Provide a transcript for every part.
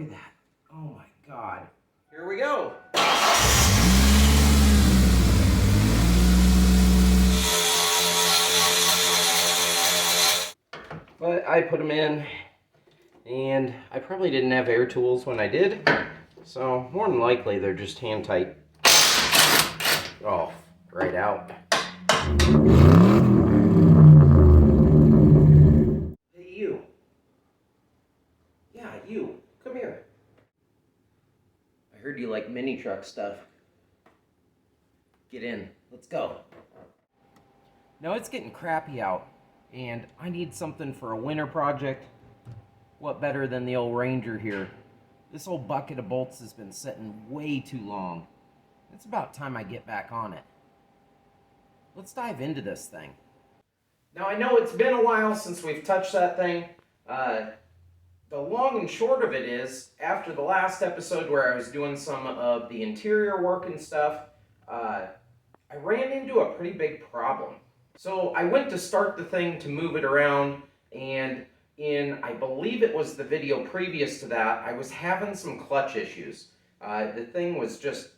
Look at that. Oh my God. Here we go. But I put them in, and I probably didn't have air tools when I did, so more than likely they're just hand tight. Oh, right out. Hey, you. Yeah, you. Come here. I heard you like mini truck stuff. Get in. Let's go. Now it's getting crappy out, and I need something for a winter project. What better than the old Ranger here? This old bucket of bolts has been sitting way too long. It's about time I get back on it. Let's dive into this thing. Now I know it's been a while since we've touched that thing. The long and short of it is, after the last episode where I was doing some of the interior work and stuff, I ran into a pretty big problem. So I went to start the thing to move it around, and I believe it was the video previous to that, I was having some clutch issues. The thing was just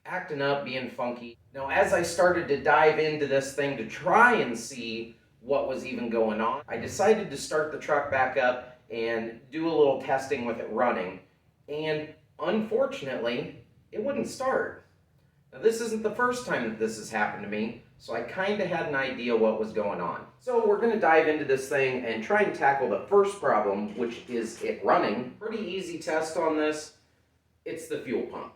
acting up, being funky. Now, as I started to dive into this thing to try and see what was even going on, I decided to start the truck back up and do a little testing with it running. And unfortunately, it wouldn't start. Now, this isn't the first time that this has happened to me, so I kind of had an idea what was going on. So we're going to dive into this thing and try and tackle the first problem, which is it running. Pretty easy test on this. It's the fuel pump.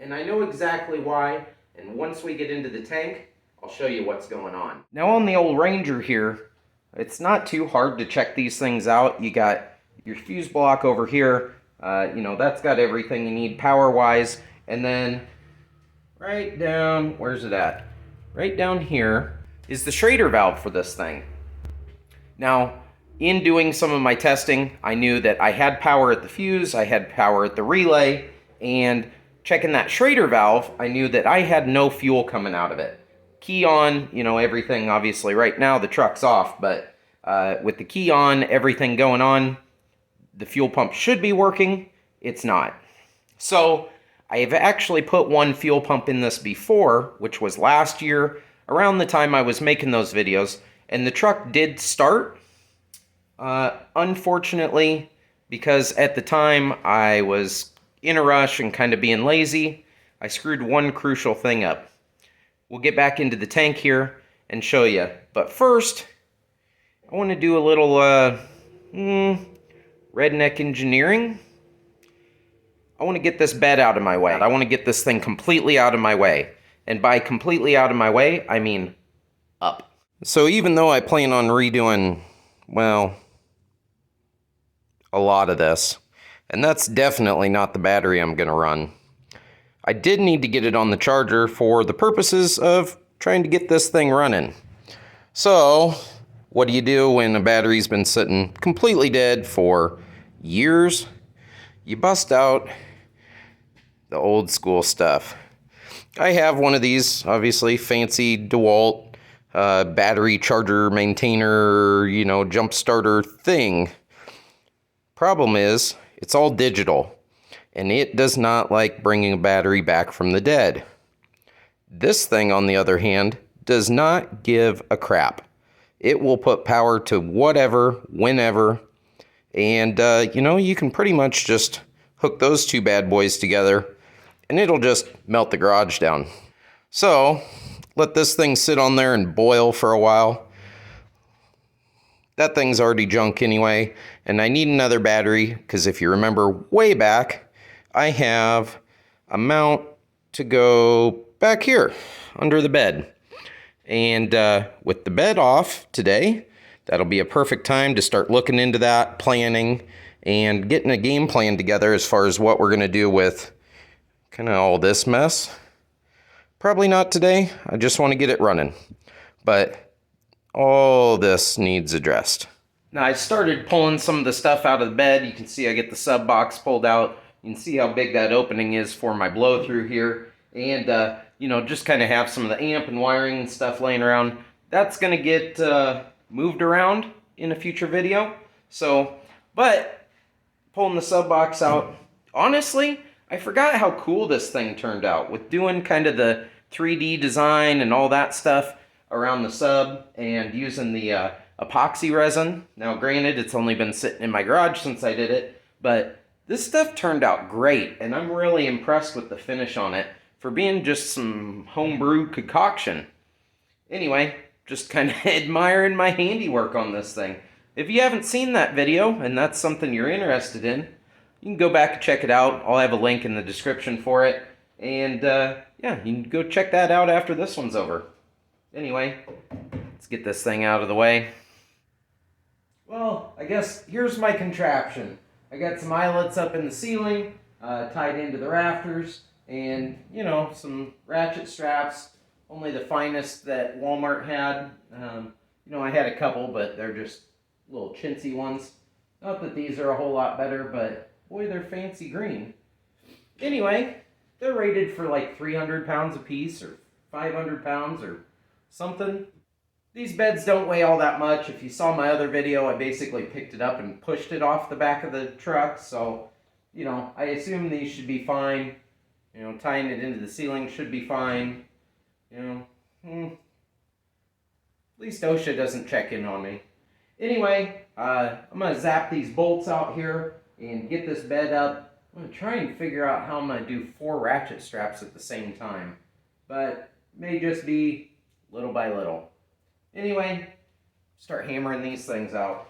And I know exactly why, and once we get into the tank, I'll show you what's going on. Now on the old Ranger here, it's not too hard to check these things out. You got your fuse block over here, that's got everything you need power-wise, and then right down, where's it at? Right down here is the Schrader valve for this thing. Now, in doing some of my testing, I knew that I had power at the fuse, I had power at the relay, and checking that Schrader valve, I knew that I had no fuel coming out of it. Key on, everything, obviously right now the truck's off, but with the key on, everything going on, the fuel pump should be working. It's not. So I have actually put one fuel pump in this before, which was last year, around the time I was making those videos, and the truck did start. Unfortunately, because at the time I was in a rush and kind of being lazy, I screwed one crucial thing up. We'll get back into the tank here and show you. But first, I want to do a little redneck engineering. I want to get this bed out of my way. I want to get this thing completely out of my way. And by completely out of my way, I mean up. So even though I plan on redoing, well, a lot of this, and that's definitely not the battery I'm going to run, I did need to get it on the charger for the purposes of trying to get this thing running. So, what do you do when a battery's been sitting completely dead for years? You bust out the old school stuff. I have one of these, obviously, fancy DeWalt battery charger maintainer, jump starter thing. Problem is, it's all digital, and it does not like bringing a battery back from the dead. This thing, on the other hand, does not give a crap. It will put power to whatever, whenever, and, you can pretty much just hook those two bad boys together, and it'll just melt the garage down. So, let this thing sit on there and boil for a while. That thing's already junk anyway, and I need another battery, because if you remember way back, I have a mount to go back here under the bed. And with the bed off today, that'll be a perfect time to start looking into that, planning, and getting a game plan together as far as what we're going to do with kind of all this mess. Probably not today. I just want to get it running. But all this needs addressed. Now I started pulling some of the stuff out of the bed. You can see I get the sub box pulled out. You can see how big that opening is for my blow through here. And, just kind of have some of the amp and wiring and stuff laying around. That's going to get moved around in a future video. So, but pulling the sub box out. Honestly, I forgot how cool this thing turned out with doing kind of the 3D design and all that stuff around the sub and using the epoxy resin. Now granted, it's only been sitting in my garage since I did it, but this stuff turned out great and I'm really impressed with the finish on it for being just some homebrew concoction. Anyway, just kind of admiring my handiwork on this thing. If you haven't seen that video and that's something you're interested in, you can go back and check it out. I'll have a link in the description for it. And yeah, you can go check that out after this one's over. Anyway, let's get this thing out of the way. Well, I guess here's my contraption. I got some eyelets up in the ceiling, tied into the rafters, and, you know, some ratchet straps, only the finest that Walmart had. You know, I had a couple, but they're just little chintzy ones. Not that these are a whole lot better, but boy, they're fancy green. Anyway, they're rated for like 300 pounds a piece or 500 pounds or something. These beds don't weigh all that much. If you saw my other video, I basically picked it up and pushed it off the back of the truck. So, you know, I assume these should be fine. You know, tying it into the ceiling should be fine. You know, at least OSHA doesn't check in on me. Anyway, I'm going to zap these bolts out here and get this bed up. I'm going to try and figure out how I'm going to do 4 ratchet straps at the same time. But it may just be little by little. Anyway, start hammering these things out.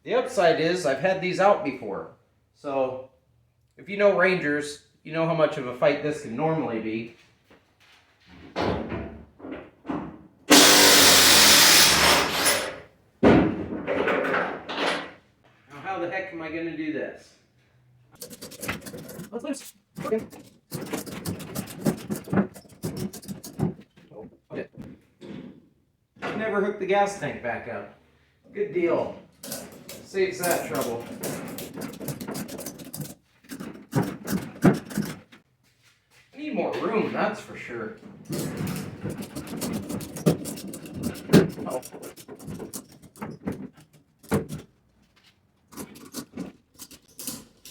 The upside is I've had these out before. So if you know Rangers, you know how much of a fight this can normally be. Now how the heck am I going to do this? Let's loose. Okay. Oh, okay. Never hooked the gas tank back up. Good deal. Saves that trouble. I need more room, that's for sure. Oh.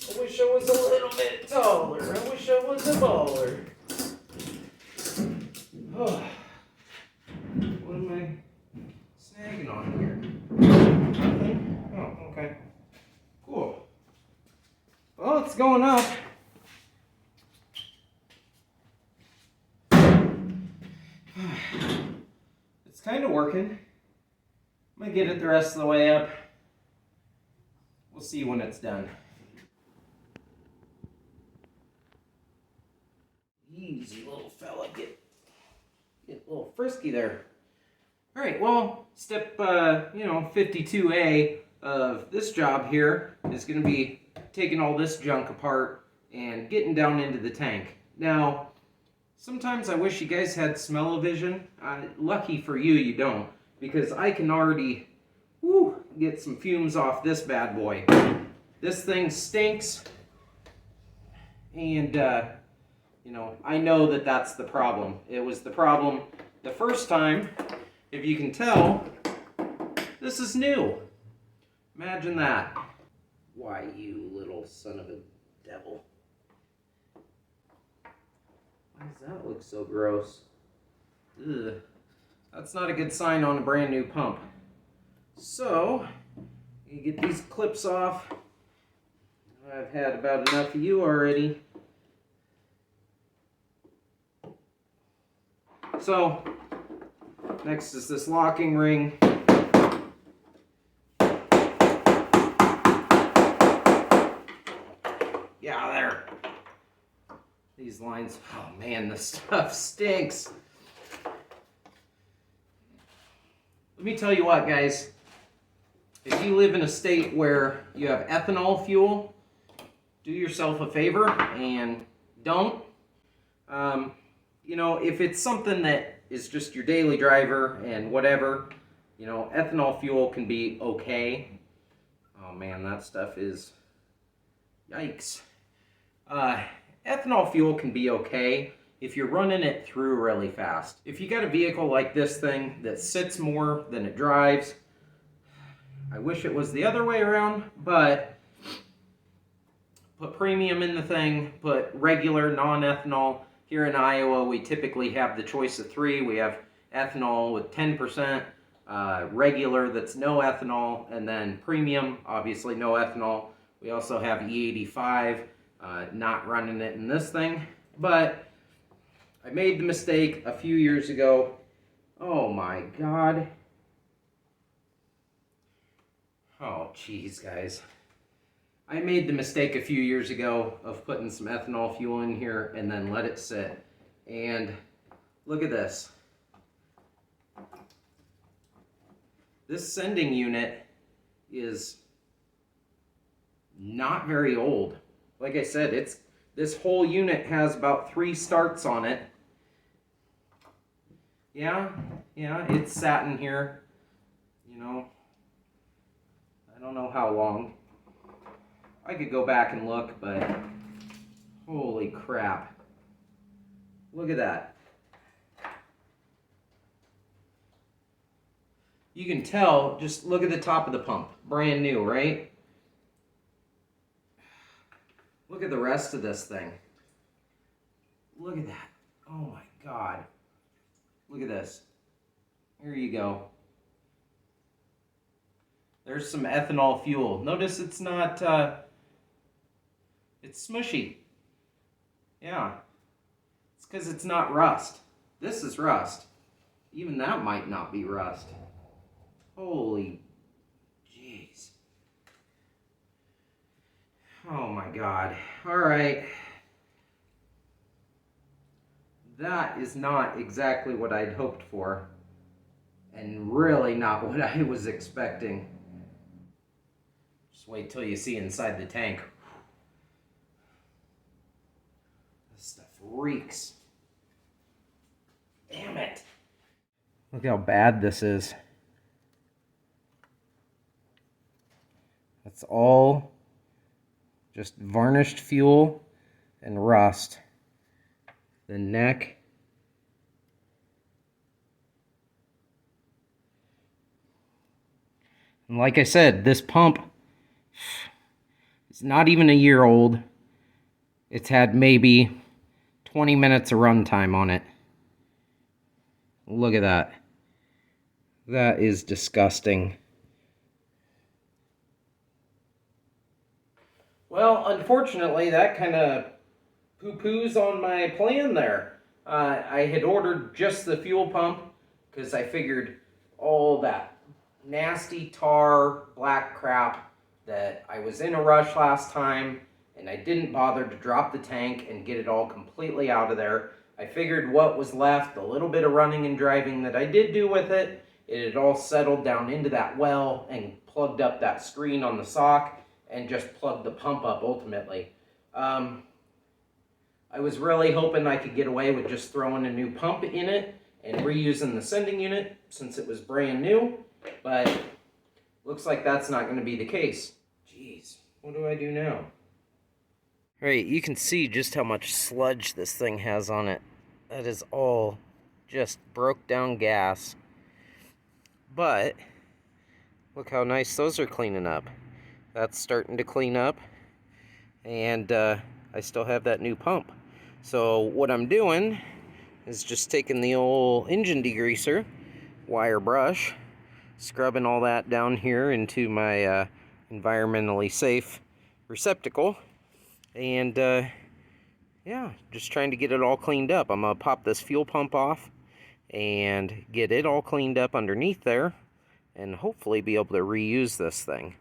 I wish I was a little bit taller. I wish I was a baller. Oh. What am I snagging on here? Nothing? Oh, okay. Cool. Well, it's going up. It's kind of working. I'm going to get it the rest of the way up. We'll see when it's done. Easy little fella, get a little frisky there. All right, well, step 52A of this job here is going to be taking all this junk apart and getting down into the tank. Now, sometimes I wish you guys had smell-o-vision. Lucky for you, you don't, because I can already get some fumes off this bad boy. This thing stinks, and you know, I know that that's the problem. It was the problem the first time. If you can tell, this is new. Imagine that. Why, you little son of a devil. Why does that look so gross? Ugh. That's not a good sign on a brand new pump. So, you get these clips off. I've had about enough of you already. So, next is this locking ring. Yeah, there. These lines, oh man, this stuff stinks. Let me tell you what, guys. If you live in a state where you have ethanol fuel, do yourself a favor and don't. You know, if it's something that is just your daily driver and whatever, you know, ethanol fuel can be okay. Oh man, that stuff is, yikes. Ethanol fuel can be okay if you're running it through really fast. If you got a vehicle like this thing that sits more than it drives, I wish it was the other way around, but put premium in the thing, put regular non-ethanol. Here in Iowa, we typically have the choice of 3. We have ethanol with 10%, regular that's no ethanol, and then premium, obviously no ethanol. We also have E85, not running it in this thing, but I made the mistake a few years ago. Oh my God. Oh geez, guys. I made the mistake a few years ago of putting some ethanol fuel in here and then let it sit. And look at this. This sending unit is not very old. Like I said, this whole unit has about 3 starts on it. Yeah, it's sat in here, you know, I don't know how long. I could go back and look, but holy crap. Look at that. You can tell, just look at the top of the pump. Brand new, right? Look at the rest of this thing. Look at that. Oh my God. Look at this. Here you go. There's some ethanol fuel. Notice it's not, it's smushy. Yeah. It's because it's not rust. This is rust. Even that might not be rust. Holy jeez. Oh my God. All right. That is not exactly what I'd hoped for, and really not what I was expecting. Just wait till you see inside the tank. This stuff reeks. Damn it. Look how bad this is. That's all just varnished fuel and rust. The neck. And like I said, this pump is not even a year old. It's had maybe 20 minutes of runtime on it. Look at that. That is disgusting. Well, unfortunately, that kind of poo-poos on my plan there. I had ordered just the fuel pump because I figured all that nasty tar, black crap that I was in a rush last time and I didn't bother to drop the tank and get it all completely out of there. I figured what was left, the little bit of running and driving that I did do with it, it had all settled down into that well and plugged up that screen on the sock and just plugged the pump up ultimately. I was really hoping I could get away with just throwing a new pump in it and reusing the sending unit since it was brand new, but looks like that's not going to be the case. Jeez, what do I do now? All right, you can see just how much sludge this thing has on it. That is all just broke down gas. But look how nice those are cleaning up. That's starting to clean up, and I still have that new pump. So what I'm doing is just taking the old engine degreaser, wire brush, scrubbing all that down here into my environmentally safe receptacle, and yeah, just trying to get it all cleaned up. I'm gonna pop this fuel pump off and get it all cleaned up underneath there, and hopefully be able to reuse this thing.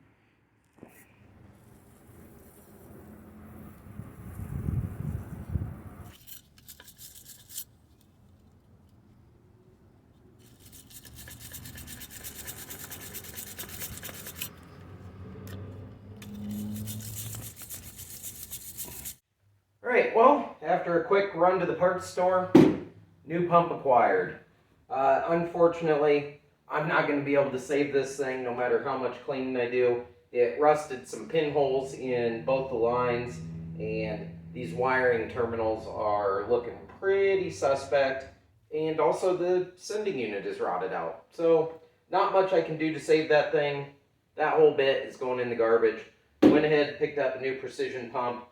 Alright, well, after a quick run to the parts store, new pump acquired. Unfortunately, I'm not going to be able to save this thing no matter how much cleaning I do. It rusted some pinholes in both the lines, and these wiring terminals are looking pretty suspect. And also the sending unit is rotted out. So not much I can do to save that thing. That whole bit is going in the garbage. Went ahead, picked up a new precision pump.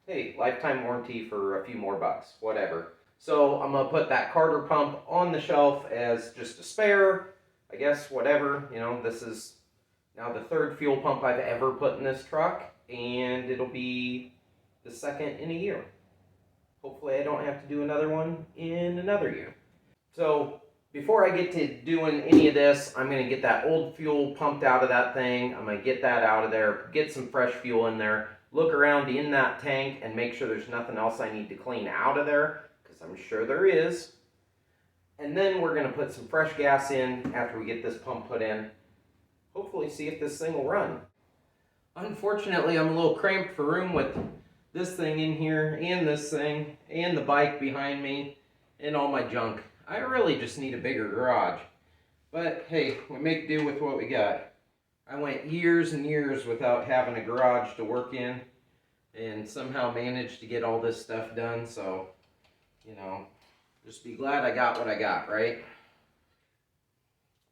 Hey, lifetime warranty for a few more bucks, whatever. So I'm gonna put that Carter pump on the shelf as just a spare, I guess, whatever. You know, this is now the third fuel pump I've ever put in this truck, and it'll be the second in a year. Hopefully I don't have to do another one in another year. So before I get to doing any of this, I'm going to get that old fuel pumped out of that thing. I'm going to get that out of there, get some fresh fuel in there, look around in that tank and make sure there's nothing else I need to clean out of there, because I'm sure there is. And then we're going to put some fresh gas in after we get this pump put in. Hopefully see if this thing will run. Unfortunately, I'm a little cramped for room with this thing in here and this thing and the bike behind me and all my junk. I really just need a bigger garage. But hey, we make do with what we got. I went years and years without having a garage to work in and somehow managed to get all this stuff done. So, you know, just be glad I got what I got, right?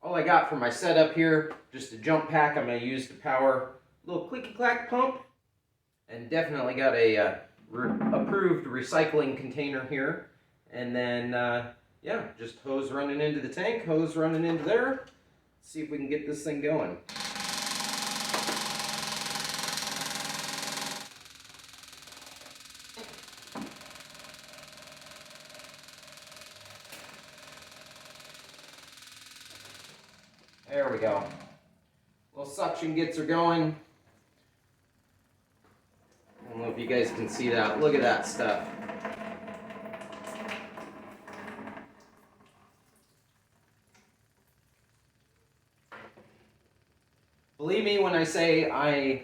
All I got for my setup here, just a jump pack I'm going to use to power a little clicky-clack pump. And definitely got a approved recycling container here. And then, yeah, just hose running into the tank, hose running into there. Let's see if we can get this thing going. There we go. Little suction gets her going. I don't know if you guys can see that. Look at that stuff. Believe me when I say I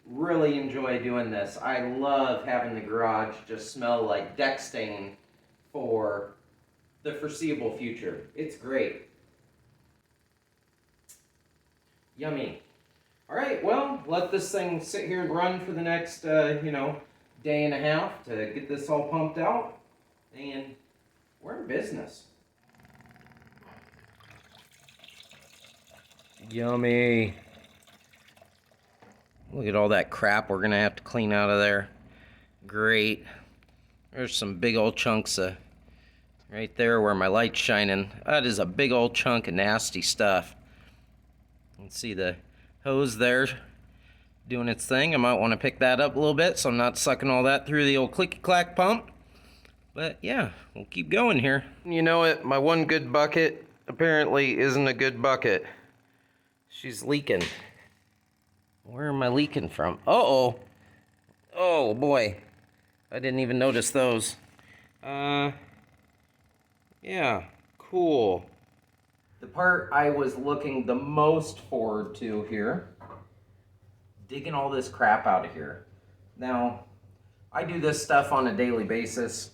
really enjoy doing this. I love having the garage just smell like deck stain for the foreseeable future. It's great. Yummy. All right, well, let this thing sit here and run for the next, you know, day and a half to get this all pumped out, and we're in business. Yummy. Look at all that crap we're gonna have to clean out of there. Great. There's some big old chunks of, right there where my light's shining. That is a big old chunk of nasty stuff. You can see the hose there doing its thing. I might want to pick that up a little bit so I'm not sucking all that through the old clicky-clack pump. But yeah, we'll keep going here. You know it, my one good bucket apparently isn't a good bucket. She's leaking. Where am I leaking from? Uh-oh. Oh boy. I didn't even notice those. Yeah, cool. The part I was looking the most forward to here, digging all this crap out of here. Now, I do this stuff on a daily basis.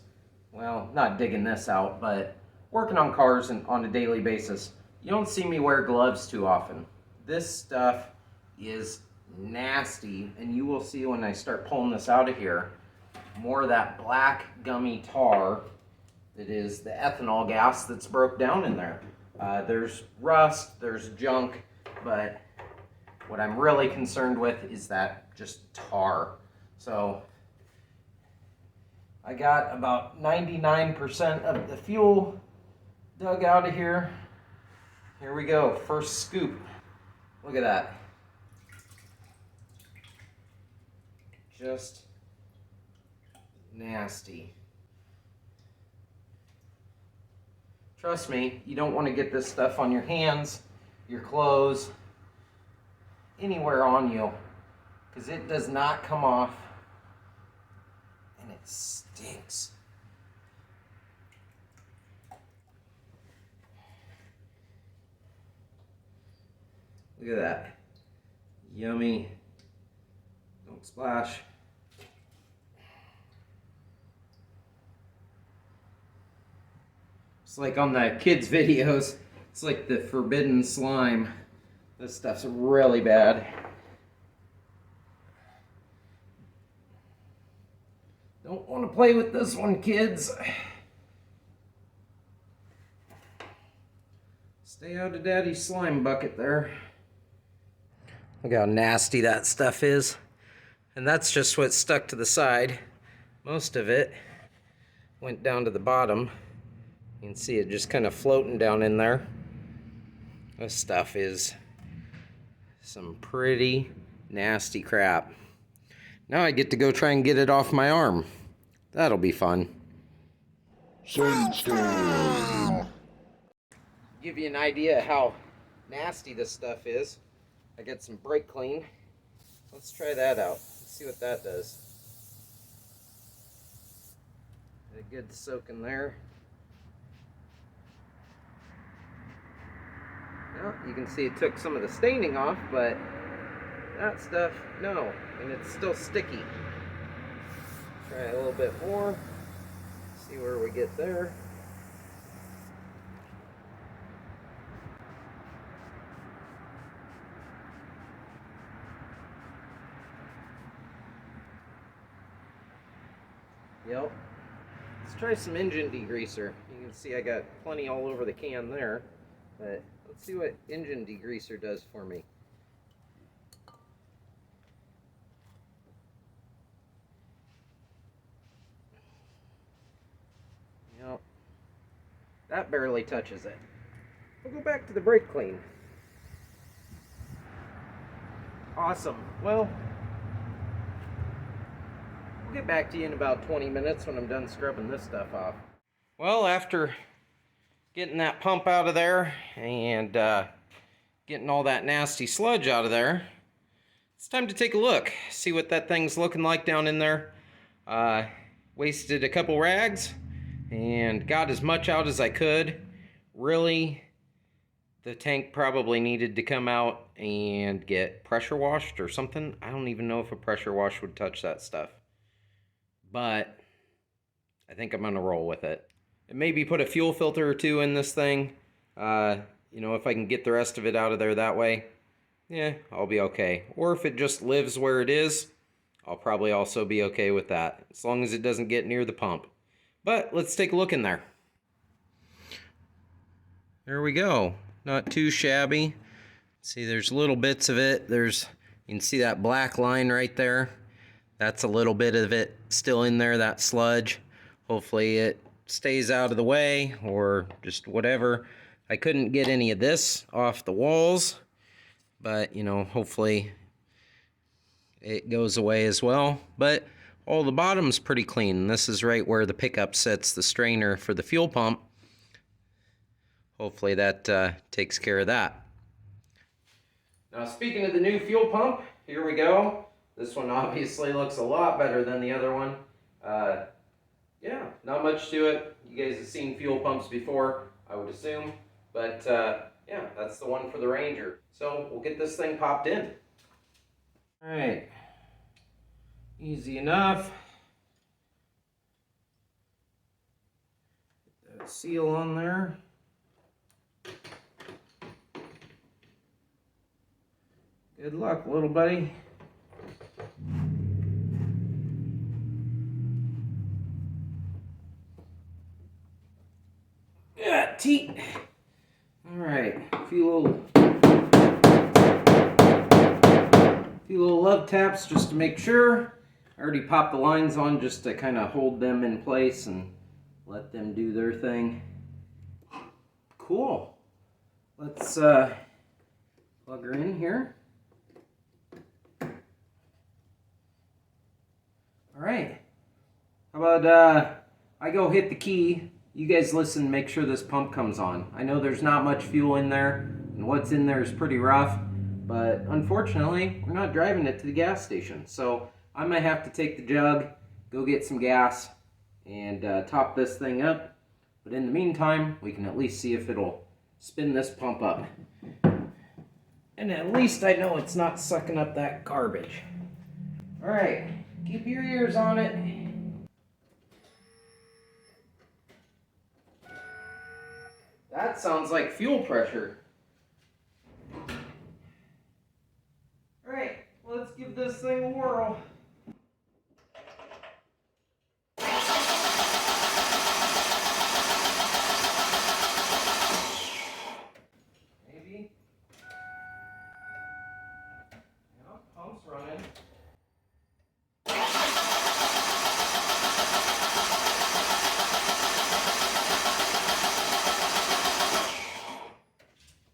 Well, not digging this out, but working on cars on a daily basis. You don't see me wear gloves too often. This stuff is nasty, and you will see when I start pulling this out of here, more of that black gummy tar that is the ethanol gas that's broke down in there. There's rust, there's junk, but what I'm really concerned with is that just tar. So I got about 99% of the fuel dug out of here. Here we go, first scoop. Look at that. Just nasty. Trust me, you don't want to get this stuff on your hands, your clothes, anywhere on you, because it does not come off, and it stinks. Look at that. Yummy. Don't splash. It's like on the kids' videos, it's like the forbidden slime. This stuff's really bad. Don't want to play with this one, kids. Stay out of Daddy's slime bucket there. Look how nasty that stuff is. And that's just what stuck to the side. Most of it went down to the bottom. You can see it just kind of floating down in there. This stuff is some pretty nasty crap. Now I get to go try and get it off my arm. That'll be fun. Sunshine! Give you an idea how nasty this stuff is. I got some brake clean. Let's try that out. Let's see what that does. A good soak in there. Well, you can see it took some of the staining off, but that stuff, no. And it's still sticky. Try a little bit more. See where we get there. Yep. Let's try some engine degreaser. You can see I got plenty all over the can there, but let's see what engine degreaser does for me. Yep. That barely touches it. We'll go back to the brake clean. Awesome. Well, I'll get back to you in about 20 minutes when I'm done scrubbing this stuff off. Well, after getting that pump out of there and getting all that nasty sludge out of there, it's time to take a look, see what that thing's looking like down in there. Wasted a couple rags and got as much out as I could. Really, the tank probably needed to come out and get pressure washed or something. I don't even know if a pressure wash would touch that stuff, but I think I'm gonna roll with it. And maybe put a fuel filter or two in this thing. You know, if I can get the rest of it out of there that way, yeah, I'll be okay. Or if it just lives where it is, I'll probably also be okay with that, as long as it doesn't get near the pump. But let's take a look in there. There we go. Not too shabby. See, there's little bits of it. You can see that black line right there. That's a little bit of it still in there, that sludge. Hopefully it stays out of the way or just whatever. I couldn't get any of this off the walls, but you know, hopefully it goes away as well. But all the bottom's pretty clean. This is right where the pickup sets the strainer for the fuel pump. Hopefully that takes care of that. Now, speaking of the new fuel pump, here we go. This one obviously looks a lot better than the other one. Yeah, not much to it. You guys have seen fuel pumps before, I would assume. But yeah, that's the one for the Ranger. So we'll get this thing popped in. All right, easy enough. Get that seal on there. Good luck, little buddy. Yeah, teat. All right, a few little love taps just to make sure. I already popped the lines on just to kind of hold them in place and let them do their thing. Cool. Let's plug her in here. All right. How about I go hit the key, you guys listen, make sure this pump comes on. I know there's not much fuel in there, and what's in there is pretty rough, but unfortunately, we're not driving it to the gas station. So I might have to take the jug, go get some gas, and top this thing up. But in the meantime, we can at least see if it'll spin this pump up. And at least I know it's not sucking up that garbage. All right, keep your ears on it. That sounds like fuel pressure. All right, let's give this thing a whirl.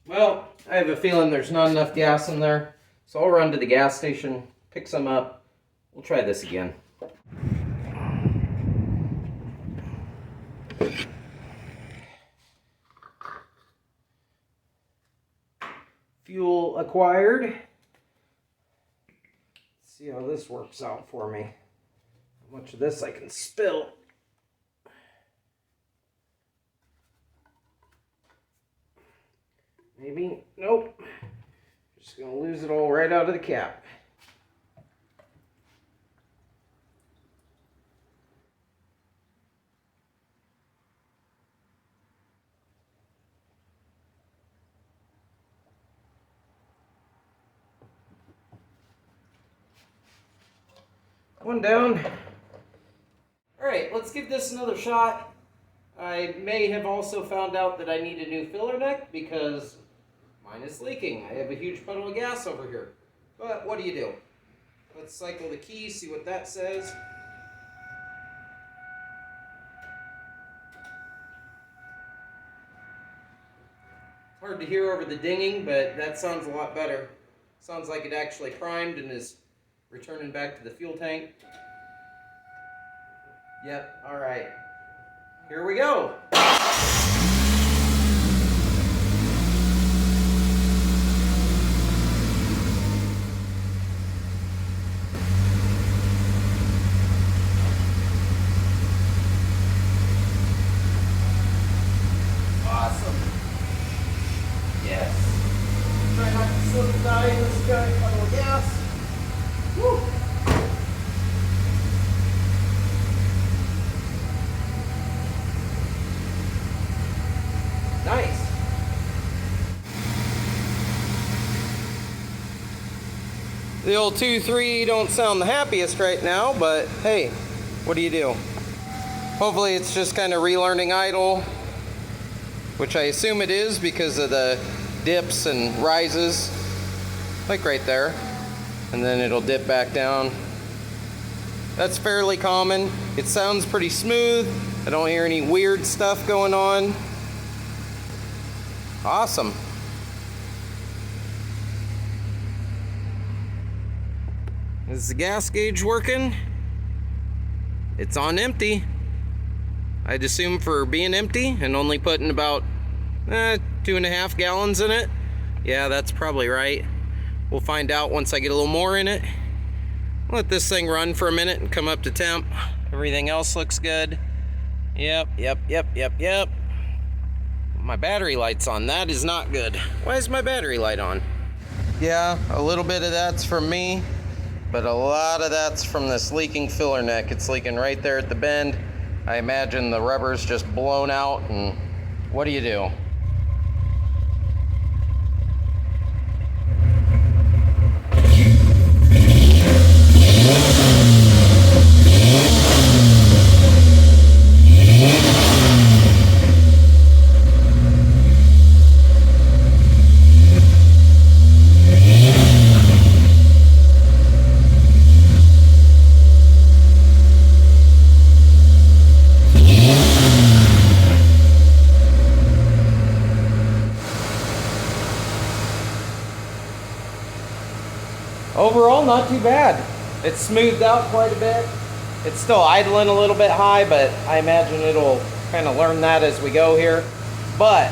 Well, I have a feeling there's not enough gas in there, so I'll run to the gas station, pick some up. We'll try this again. Fuel acquired. Let's see how this works out for me. How much of this I can spill. Maybe, nope. Just gonna lose it all right out of the cap. One down. Alright, let's give this another shot. I may have also found out that I need a new filler neck because mine is leaking. I have a huge puddle of gas over here. But what do you do? Let's cycle the key, see what that says. Hard to hear over the dinging, but that sounds a lot better. Sounds like it actually primed and is returning back to the fuel tank. Yep, alright. Here we go. Awesome. Yes. Try not to slip and die in this giant puddle of gas. Woo. Nice. The old 2.3 don't sound the happiest right now, but hey, what do you do? Hopefully it's just kind of relearning idle, which I assume it is because of the dips and rises, like right there, and then it'll dip back down. That's fairly common. It sounds pretty smooth. I don't hear any weird stuff going on. Awesome. Is the gas gauge working? It's on empty. I'd assume for being empty and only putting about 2.5 gallons in it. Yeah, that's probably right. We'll find out once I get a little more in it. Let this thing run for a minute and come up to temp. Everything else looks good. Yep. My battery light's on. That is not good. Why is my battery light on? Yeah, a little bit of that's from me, but a lot of that's from this leaking filler neck. It's leaking right there at the bend. I imagine the rubber's just blown out, and what do you do? Overall, not too bad. It's smoothed out quite a bit. It's still idling a little bit high, but I imagine it'll kind of learn that as we go here. But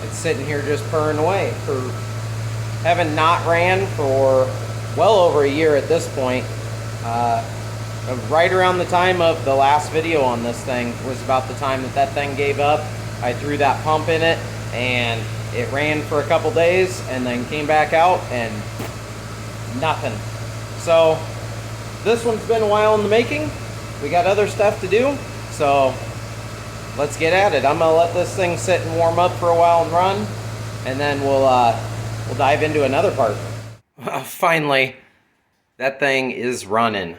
it's sitting here just purring away. For having not ran for well over a year at this point. Right around the time of the last video on this thing was about the time that thing gave up. I threw that pump in it and it ran for a couple days and then came back out and nothing. So this one's been a while in the making. We got other stuff to do, so let's get at it. I'm gonna let this thing sit and warm up for a while and run, and then we'll dive into another part. Finally, that thing is running.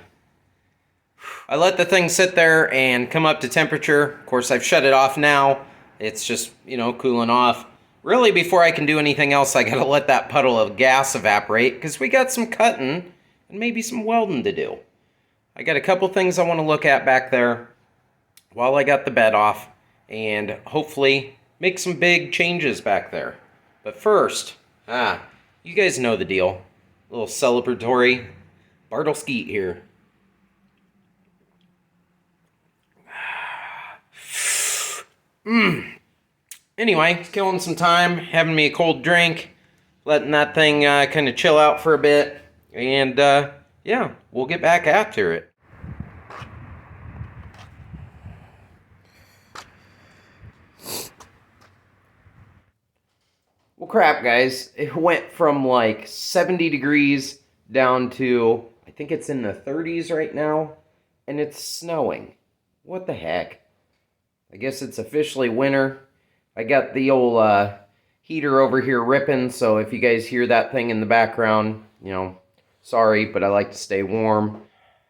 I let the thing sit there and come up to temperature. Of course, I've shut it off now. It's just, cooling off. Really, before I can do anything else, I gotta let that puddle of gas evaporate, because we got some cutting and maybe some welding to do. I got a couple things I want to look at back there while I got the bed off, and hopefully make some big changes back there. But first, you guys know the deal. A little celebratory Bartle Skeet here. Anyway, killing some time, having me a cold drink, letting that thing kind of chill out for a bit, and yeah, we'll get back after it. Well, crap, guys. It went from like 70 degrees down to, I think it's in the 30s right now, and it's snowing. What the heck? I guess it's officially winter. I got the old heater over here ripping, so if you guys hear that thing in the background, you know, sorry, but I like to stay warm.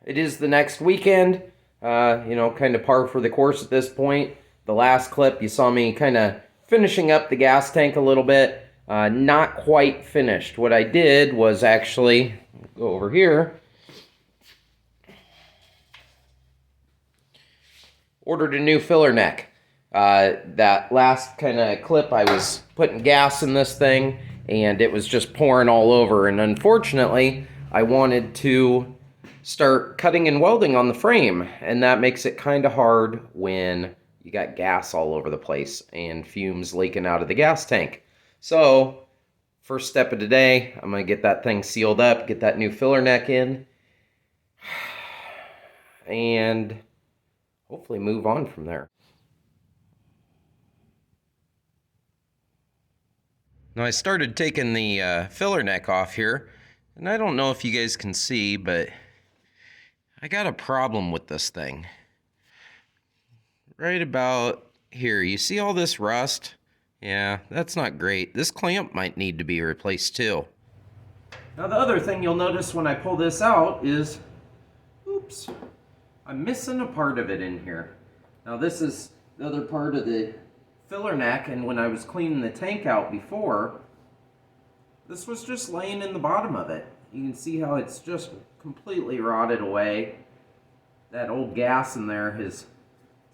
It is the next weekend, you know, kind of par for the course at this point. The last clip, you saw me kind of finishing up the gas tank a little bit. Not quite finished. What I did was actually, go over here, ordered a new filler neck. That last kind of clip, I was putting gas in this thing, and it was just pouring all over, and unfortunately, I wanted to start cutting and welding on the frame, and that makes it kind of hard when you got gas all over the place and fumes leaking out of the gas tank. So, first step of the day, I'm going to get that thing sealed up, get that new filler neck in, and hopefully move on from there. Now I started taking the filler neck off here, and I don't know if you guys can see, but I got a problem with this thing. Right about here, you see all this rust? Yeah, that's not great. This clamp might need to be replaced too. Now the other thing you'll notice when I pull this out is, oops, I'm missing a part of it in here. Now this is the other part of the filler neck, and when I was cleaning the tank out before, this was just laying in the bottom of it. You can see how it's just completely rotted away. That old gas in there has,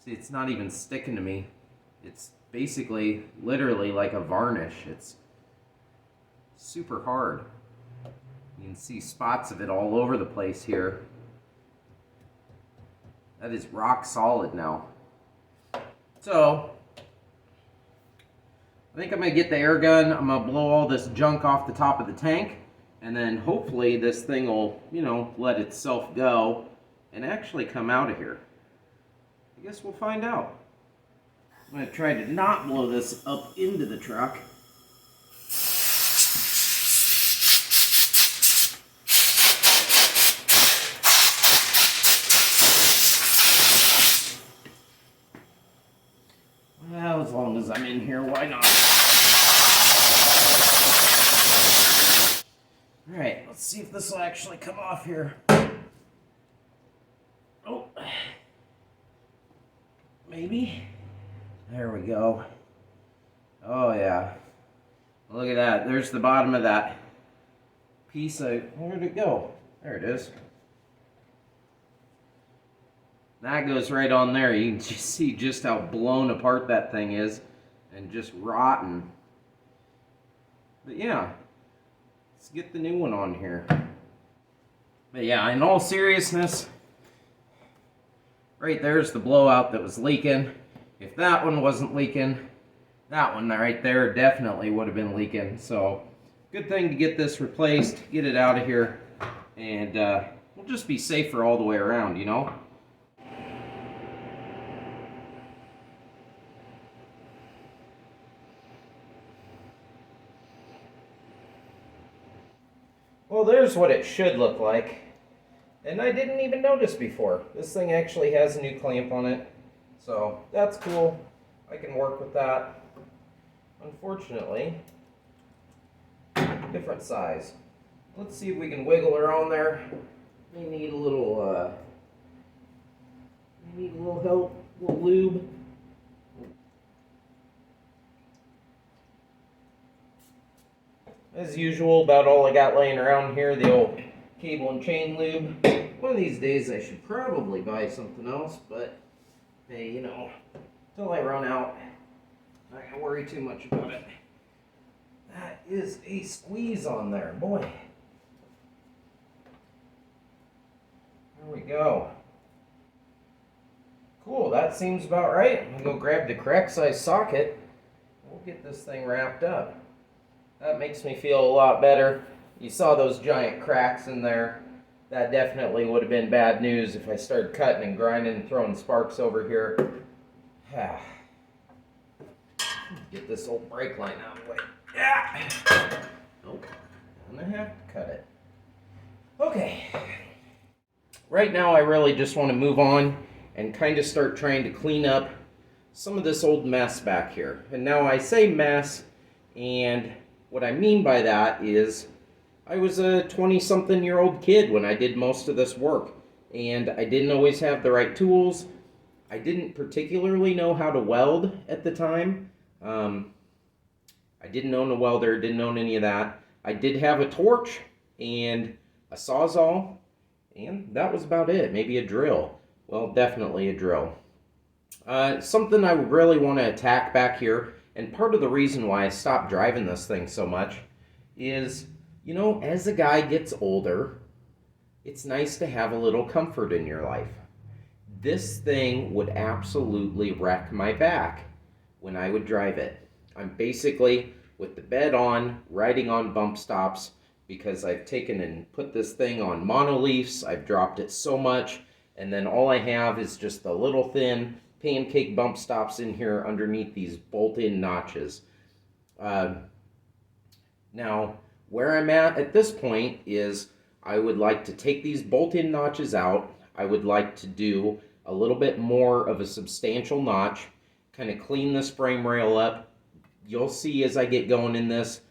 see, it's not even sticking to me. It's basically literally like a varnish. It's super hard. You can see spots of it all over the place here. That is rock solid now. So I think I'm going to get the air gun. I'm going to blow all this junk off the top of the tank, and then hopefully this thing will, you know, let itself go and actually come out of here. I guess we'll find out. I'm going to try to not blow this up into the truck. Well, as long as I'm in here, why not? Alright, let's see if this will actually come off here. Oh. Maybe? There we go. Oh yeah. Look at that. There's the bottom of that piece of... Where'd it go? There it is. That goes right on there. You can just see just how blown apart that thing is and just rotten. But yeah, let's get the new one on here. But yeah, in all seriousness, right there's the blowout that was leaking. If that one wasn't leaking, that one right there definitely would have been leaking. So, good thing to get this replaced, get it out of here, and we'll just be safer all the way around, you know? Well, there's what it should look like. And I didn't even notice before. This thing actually has a new clamp on it. So, that's cool. I can work with that. Unfortunately, different size. Let's see if we can wiggle her on there. We need a little, help, a little lube. As usual, about all I got laying around here, the old cable and chain lube. One of these days I should probably buy something else, but hey, you know, until I run out, I'm not gonna worry too much about it. is a squeeze on there, boy. There we go. Cool, that seems about right. I'm gonna go grab the correct size socket. We'll get this thing wrapped up. That makes me feel a lot better. You saw those giant cracks in there. That definitely would have been bad news if I started cutting and grinding and throwing sparks over here. Get this old brake line out of the way. Yeah. Nope. I'm gonna have to cut it. Okay. Right now I really just want to move on and kind of start trying to clean up some of this old mess back here. And now I say mess, and what I mean by that is I was a 20-something-year-old kid when I did most of this work, and I didn't always have the right tools. I didn't particularly know how to weld at the time. I didn't own a welder, didn't own any of that. I did have a torch and a Sawzall, and that was about it. Maybe a drill. Well, definitely a drill. Something I really want to attack back here, and part of the reason why I stopped driving this thing so much is, you know, as a guy gets older, it's nice to have a little comfort in your life. This thing would absolutely wreck my back when I would drive it. I'm basically, with the bed on, riding on bump stops, because I've taken and put this thing on monoleafs. I've dropped it so much, and then all I have is just the little thin pancake bump stops in here underneath these bolt-in notches. Now, where I'm at this point is I would like to take these bolt-in notches out. I would like to do a little bit more of a substantial notch, kind of clean this frame rail up. You'll see as I get going in this,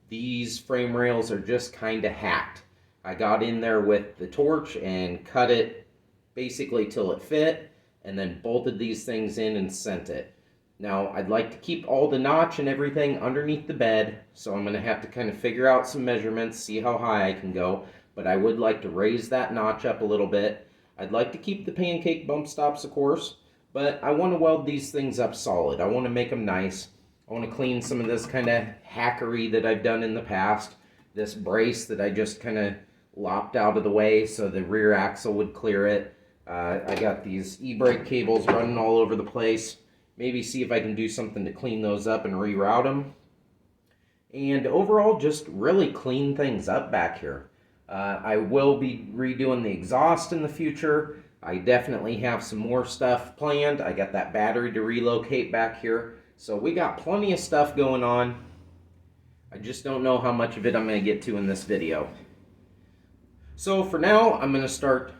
these frame rails are just kind of hacked. I got in there with the torch and cut it basically till it fit, and then bolted these things in and sent it. Now, I'd like to keep all the notch and everything underneath the bed, so I'm going to have to kind of figure out some measurements, see how high I can go, but I would like to raise that notch up a little bit. I'd like to keep the pancake bump stops, of course, but I want to weld these things up solid. I want to make them nice. I want to clean some of this kind of hackery that I've done in the past, this brace that I just kind of lopped out of the way so the rear axle would clear it. I got these e-brake cables running all over the place. Maybe see if I can do something to clean those up and reroute them. And overall, just really clean things up back here. I will be redoing the exhaust in the future. I definitely have some more stuff planned. I got that battery to relocate back here. So we got plenty of stuff going on. I just don't know how much of it I'm going to get to in this video. So for now, I'm going to start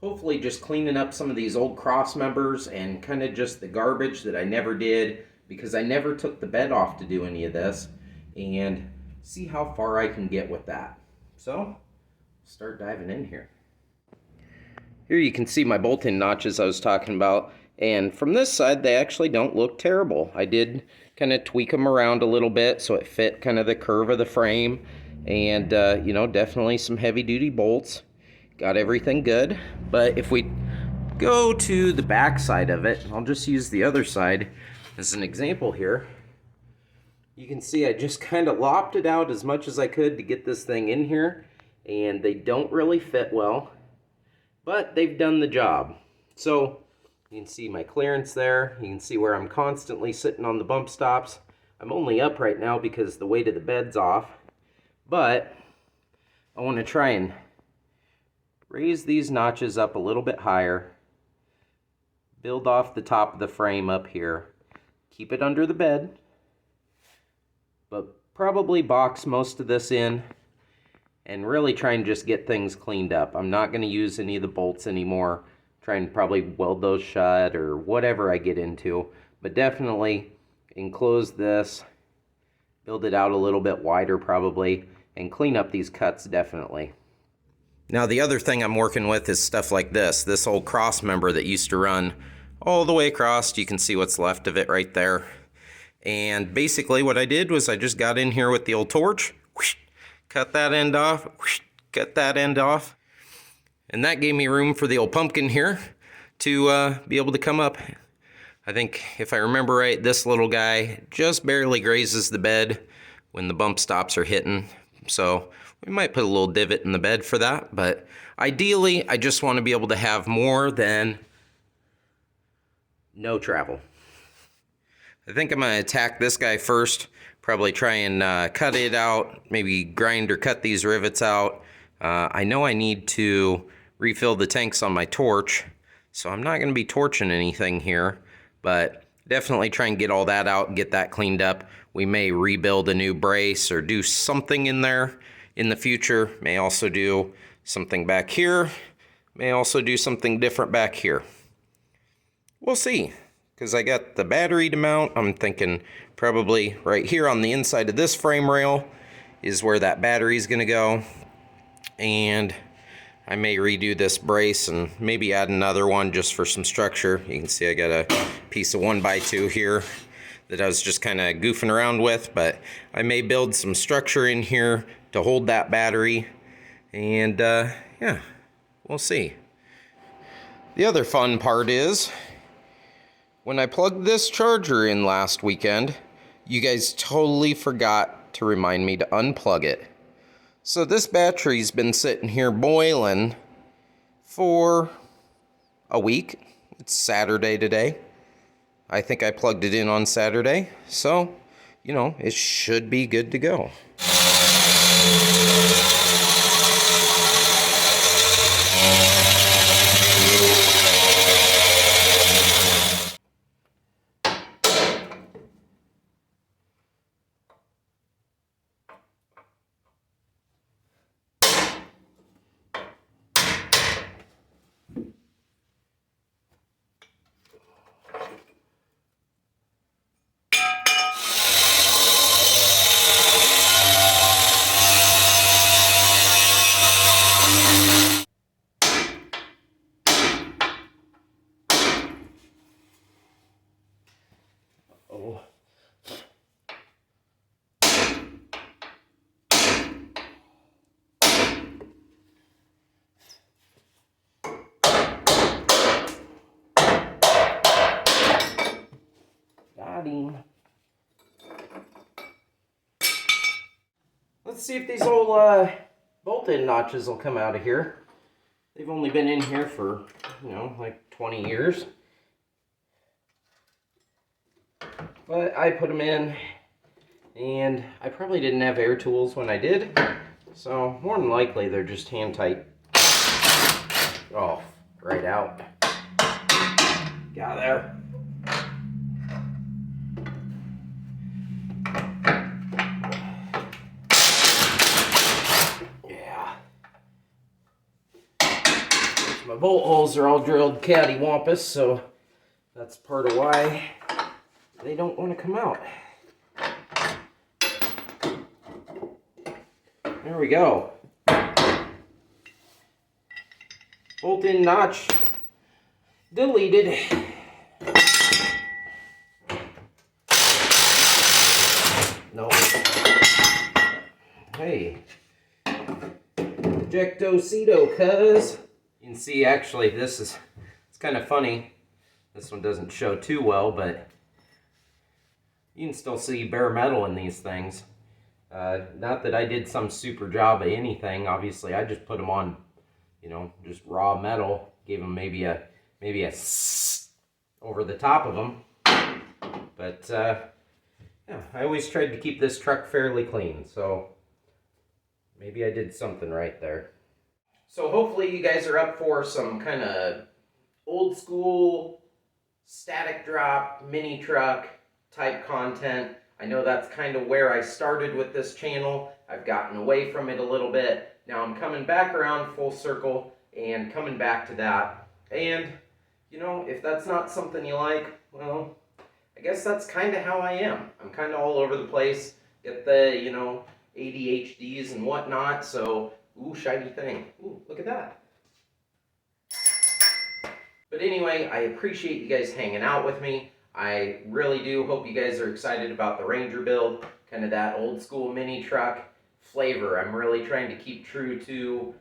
hopefully just cleaning up some of these old cross members and kind of just the garbage that I never did because I never took the bed off to do any of this, and see how far I can get with that. So, start diving in here. Here you can see my bolt-in notches I was talking about, and from this side they actually don't look terrible. I did kind of tweak them around a little bit so it fit kind of the curve of the frame, and you know, definitely some heavy-duty bolts. Got everything good, but if we go to the back side of it, I'll just use the other side as an example here. You can see I just kind of lopped it out as much as I could to get this thing in here, and they don't really fit well, but they've done the job. So you can see my clearance there. You can see where I'm constantly sitting on the bump stops. I'm only up right now because the weight of the bed's off, but I want to try and raise these notches up a little bit higher, build off the top of the frame up here, keep it under the bed, but probably box most of this in and really try and just get things cleaned up. I'm not going to use any of the bolts anymore. Try and probably weld those shut or whatever I get into, but definitely enclose this, build it out a little bit wider probably, and clean up these cuts definitely. Now the other thing I'm working with is stuff like this old cross member that used to run all the way across. You can see what's left of it right there. And basically what I did was I just got in here with the old torch, whoosh, cut that end off, whoosh, cut that end off. And that gave me room for the old pumpkin here to be able to come up. I think if I remember right, this little guy just barely grazes the bed, when the bump stops are hitting. So we might put a little divot in the bed for that, but ideally I just want to be able to have more than no travel. I think I'm going to attack this guy first, probably try and cut it out, maybe grind or cut these rivets out. I know I need to refill the tanks on my torch, so I'm not going to be torching anything here, but definitely try and get all that out and get that cleaned up. We may rebuild a new brace or do something in there in the future. May also do something back here. May also do something different back here. We'll see, because I got the battery to mount. I'm thinking probably right here on the inside of this frame rail is where that battery is going to go. And I may redo this brace and maybe add another one just for some structure. You can see I got a piece of 1x2 here that I was just kind of goofing around with, but I may build some structure in here to hold that battery, and yeah, we'll see. The other fun part is, when I plugged this charger in last weekend, you guys totally forgot to remind me to unplug it. So this battery's been sitting here boiling for a week. It's Saturday today. I think I plugged it in on Saturday, so, you know, it should be good to go. Oh. Got him. Let's see if these old bolt-in notches will come out of here. They've only been in here for, you know, like 20 years. But I put them in, and I probably didn't have air tools when I did, so more than likely they're just hand tight. Oh, right out. Got there. Yeah. My bolt holes are all drilled cattywampus, so that's part of why they don't want to come out. There we go. Bolt-in notch deleted. No. Hey. Ejectocito, cuz. You can see actually it's kind of funny. This one doesn't show too well, but you can still see bare metal in these things. Not that I did some super job of anything. Obviously, I just put them on, you know, just raw metal. Gave them maybe a over the top of them. But yeah, I always tried to keep this truck fairly clean, so maybe I did something right there. So hopefully you guys are up for some kind of old school static drop mini truck type content. I know that's kind of where I started with this channel. I've gotten away from it a little bit. Now I'm coming back around full circle and coming back to that. And, you know, if that's not something you like, well, I guess that's kind of how I am. I'm kind of all over the place. Get the, you know, ADHDs and whatnot, so, ooh, shiny thing. Ooh, look at that. But anyway, I appreciate you guys hanging out with me. I really do hope you guys are excited about the Ranger build, kind of that old school mini truck flavor. I'm really trying to keep true to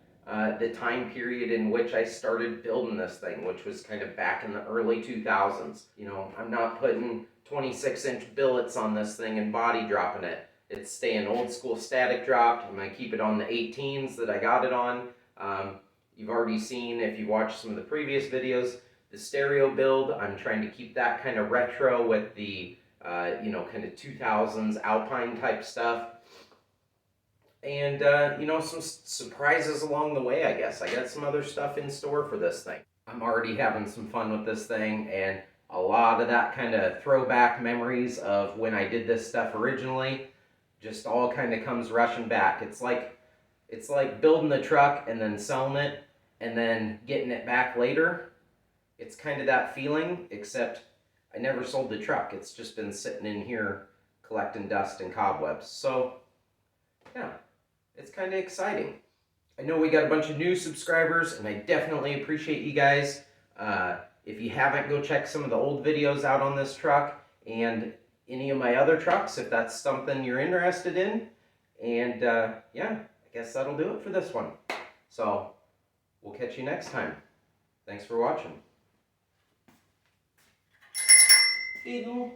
the time period in which I started building this thing, which was kind of back in the early 2000s. You know, I'm not putting 26-inch billets on this thing and body dropping it. It's staying old school static dropped. I'm going to keep it on the 18s that I got it on. You've already seen, if you watched some of the previous videos, the stereo build. I'm trying to keep that kind of retro with the, you know, kind of 2000s Alpine type stuff. And, you know, some surprises along the way, I guess. I got some other stuff in store for this thing. I'm already having some fun with this thing, and a lot of that kind of throwback memories of when I did this stuff originally just all kind of comes rushing back. It's like building the truck and then selling it and then getting it back later. It's kind of that feeling, except I never sold the truck. It's just been sitting in here collecting dust and cobwebs. So, yeah, it's kind of exciting. I know we got a bunch of new subscribers, and I definitely appreciate you guys. If you haven't, go check some of the old videos out on this truck and any of my other trucks if that's something you're interested in. And yeah, I guess that'll do it for this one. So we'll catch you next time. Thanks for watching. Beetle.